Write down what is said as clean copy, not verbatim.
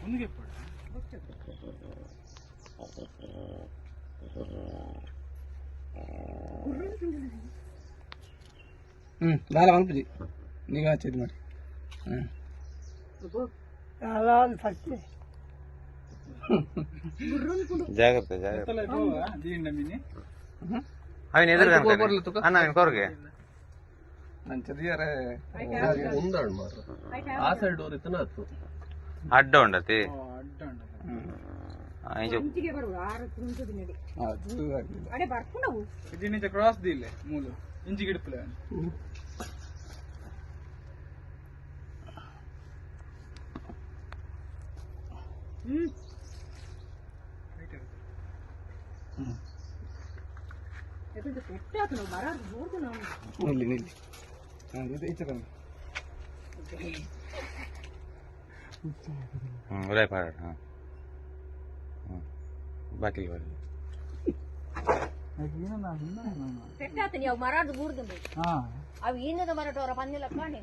ಒಂದಿಗೆ ಪಡ ದಾಲ ಮಲ್ಪುಜಿ ನೀಗ ಹಚ್ಚಿದ್ ಮಾಡಿ ಜಾಗ್ರತೆ ಅವನ್ ಎದುರು ಅಣ್ಣ ಅವನ್ ಕೊರ್ಗೆ ಅಡ್ಡ ಉಂಡತಿ ಕ್ರಾಸ್ ದಿಲ್ಲ ಮೂಲು ಇಂಚಿ ಗಿಡಪುಲ ನಿಲ್ಲಿ ನಿಲ್ಲಿ ಈಚೆ ಬನ್ನಿ ಉದಯ ಪಾಡ ಬಾಕಿ ಅವು ಮರ ಬೂರ್ದು ಅವು ಇನ್ನದ ಮರ ಪಂದಿಲ್ಲ ಕಾಣಿ